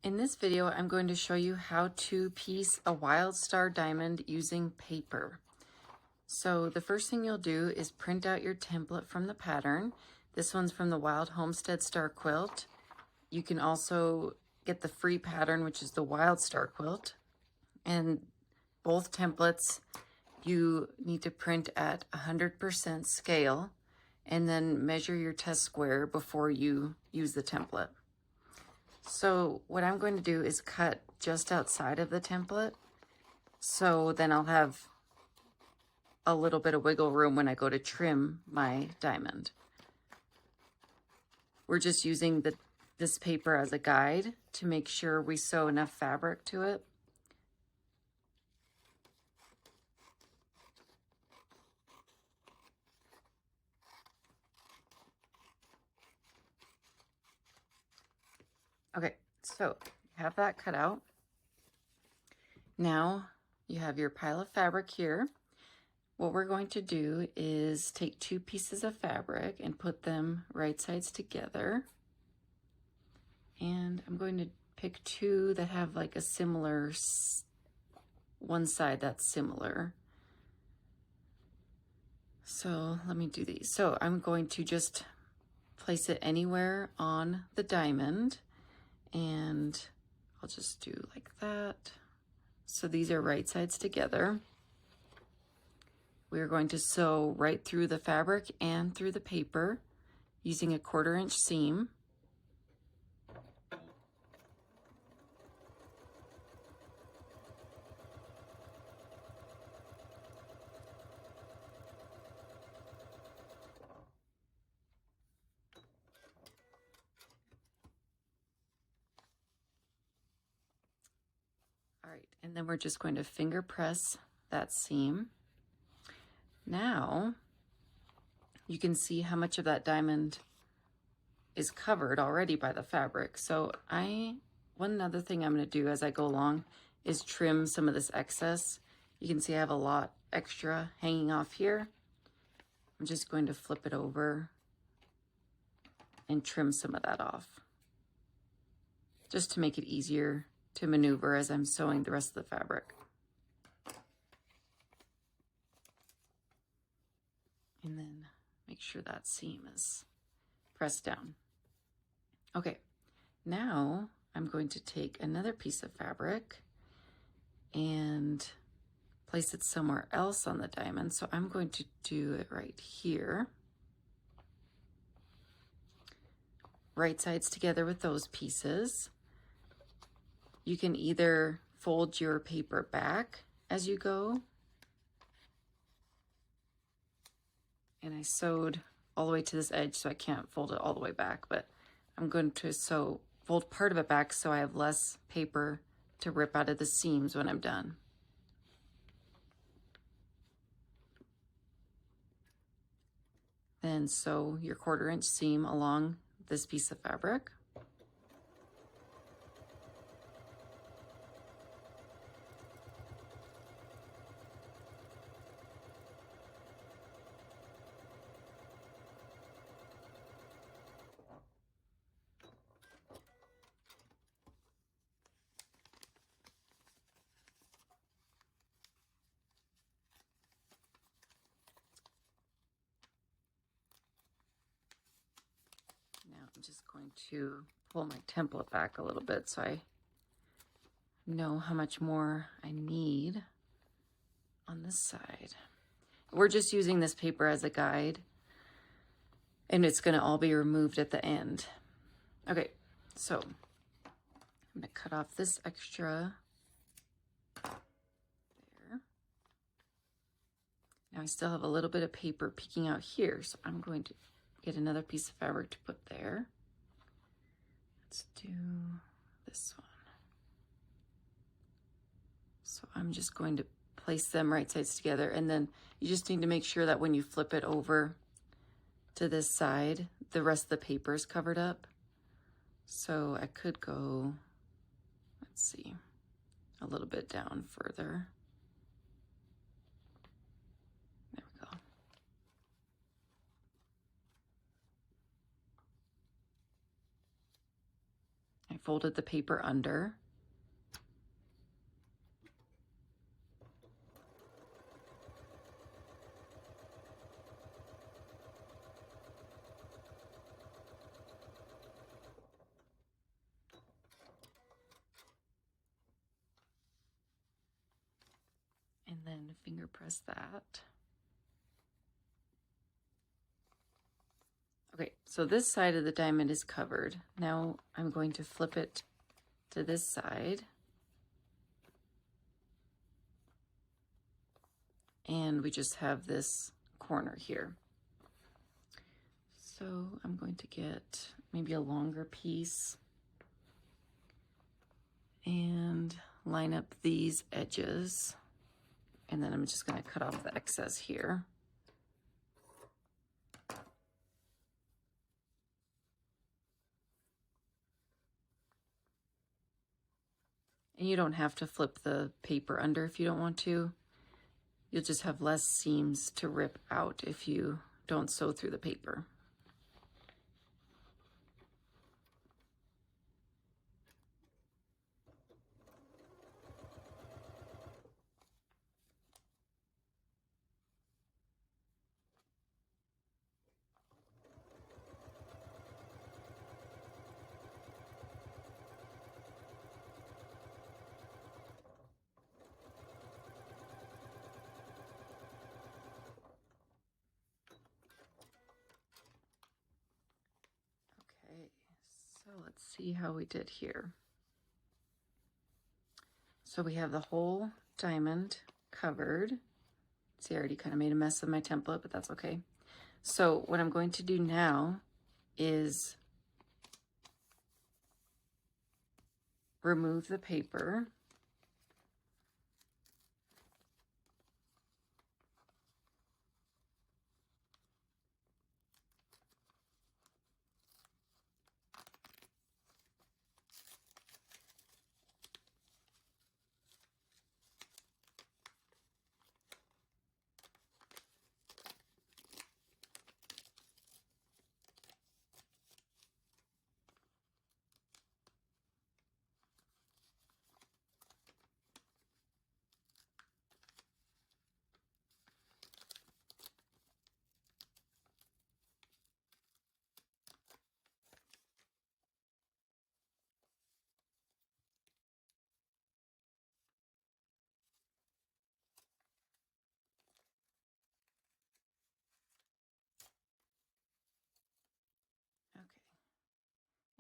In this video, I'm going to show you how to piece a Wild Star diamond using paper. So the first thing you'll do is print out your template from the pattern. This one's from the Wild Star Quilt. You can also get the free pattern, which is the Wild Star Quilt. And both templates, you need to print at 100% scale and then measure your test square before you use the template. So what I'm going to do is cut just outside of the template. So then I'll have a little bit of wiggle room when I go to trim my diamond. We're just using this paper as a guide to make sure we sew enough fabric to it. Okay, so you have that cut out. Now you have your pile of fabric here. What we're going to do is take two pieces of fabric and put them right sides together. And I'm going to pick two that have like a similar, one side that's similar. So let me do these. So I'm going to just place it anywhere on the diamond. And I'll just do like that. So these are right sides together. We're going to sew right through the fabric and through the paper using a 1/4 inch seam. All right, and then we're just going to finger press that seam. Now, you can see how much of that diamond is covered already by the fabric. So one other thing I'm going to do as I go along is trim some of this excess. You can see I have a lot extra hanging off here. I'm just going to flip it over and trim some of that off, just to make it easier to maneuver as I'm sewing the rest of the fabric. And then make sure that seam is pressed down. Okay, now I'm going to take another piece of fabric and place it somewhere else on the diamond. So I'm going to do it right here. Right sides together with those pieces. You can either fold your paper back as you go. And I sewed all the way to this edge, so I can't fold it all the way back, but I'm going to fold part of it back so I have less paper to rip out of the seams when I'm done. Then sew your 1/4 inch seam along this piece of fabric. Now I'm just going to pull my template back a little bit so I know how much more I need on this side. We're just using this paper as a guide, and it's going to all be removed at the end. Okay, so I'm going to cut off this extra there. Now I still have a little bit of paper peeking out here, so I'm going to get another piece of fabric to put there. Let's do this one. So I'm just going to place them right sides together, and then you just need to make sure that when you flip it over to this side, the rest of the paper is covered up. So I could go, let's see, a little bit down further. There we go. I folded the paper under. And then finger press that. Okay, so this side of the diamond is covered. Now I'm going to flip it to this side. And we just have this corner here. So I'm going to get maybe a longer piece and line up these edges. And then I'm just going to cut off the excess here. And you don't have to flip the paper under if you don't want to. You'll just have less seams to rip out if you don't sew through the paper. So let's see how we did here. So we have the whole diamond covered. See, I already kind of made a mess of my template, but that's okay. So what I'm going to do now is remove the paper.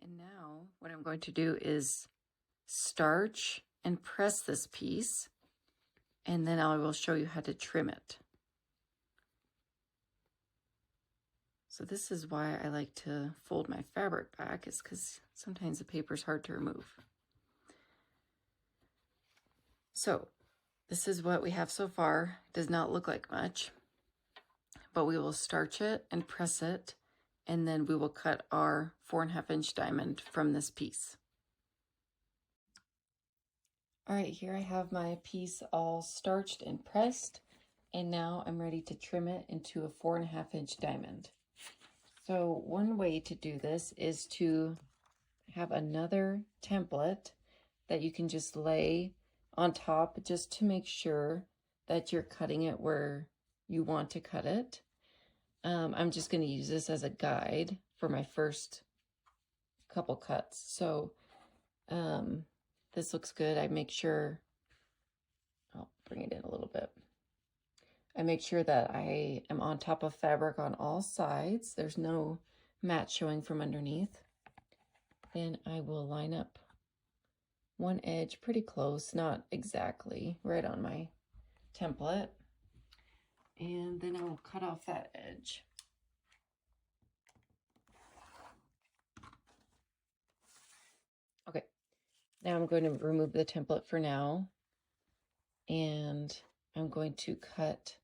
And now what I'm going to do is starch and press this piece, and then I will show you how to trim it. So this is why I like to fold my fabric back, is because sometimes the paper is hard to remove. So this is what we have so far. It does not look like much, but we will starch it and press it, and then we will cut our 4.5 inch diamond from this piece. All right, here I have my piece all starched and pressed, and now I'm ready to trim it into a 4.5 inch diamond. So one way to do this is to have another template that you can just lay on top just to make sure that you're cutting it where you want to cut it. I'm just going to use this as a guide for my first couple cuts. So this looks good. I make sure, I'll bring it in a little bit. I make sure that I am on top of fabric on all sides. There's no mat showing from underneath. Then I will line up one edge pretty close, not exactly right on my template. And then I will cut off that edge. Okay, now I'm going to remove the template for now, and I'm going to cut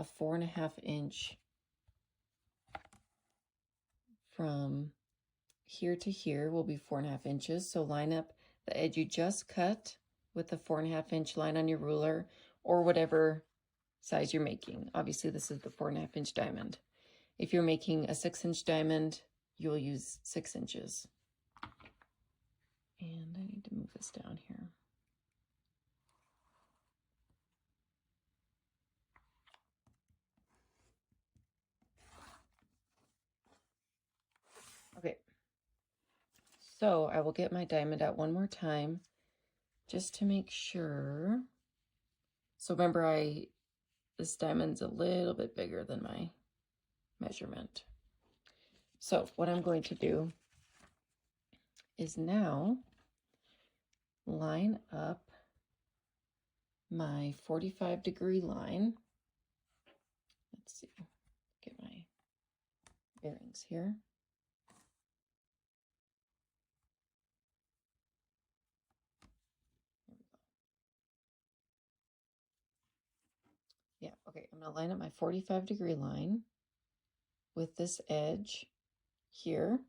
a 4.5 inch from here to here will be 4.5 inches. So line up the edge you just cut with the 4.5 inch line on your ruler, or whatever size you're making. Obviously this is the 4.5 inch diamond. If you're making a 6 inch diamond, you'll use 6 inches. move this down here. Okay, so I will get my diamond out one more time just to make sure. So remember, this diamond's a little bit bigger than my measurement. So what I'm going to do is now line up my 45-degree line. Let's see, get my bearings here. Yeah, okay, I'm going to line up my 45-degree line with this edge here,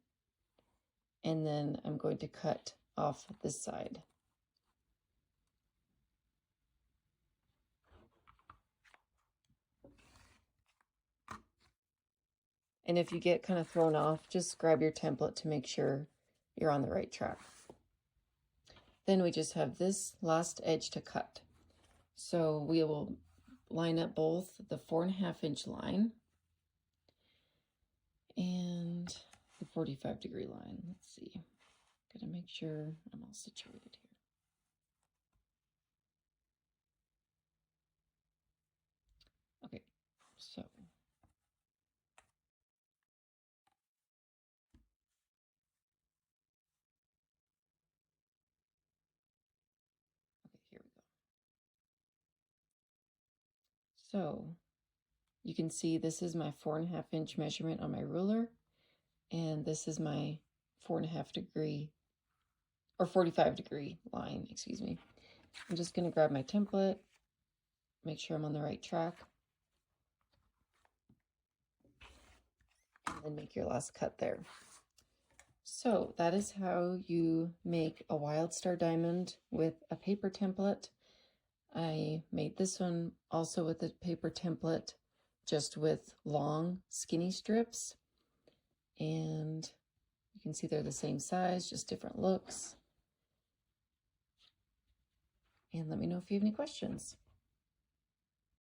and then I'm going to cut off this side. And if you get kind of thrown off, just grab your template to make sure you're on the right track. Then we just have this last edge to cut. So we will line up both the 4.5-inch line and the 45-degree line. Let's see. Gotta make sure I'm all situated here. Okay, so here we go. So you can see this is my 4.5-inch measurement on my ruler, and this is my 4.5-degree or 45-degree line, excuse me. I'm just going to grab my template, make sure I'm on the right track, and then make your last cut there. So that is how you make a Wild Star diamond with a paper template. I made this one also with a paper template, just with long skinny strips, and you can see they're the same size, just different looks. And let me know if you have any questions.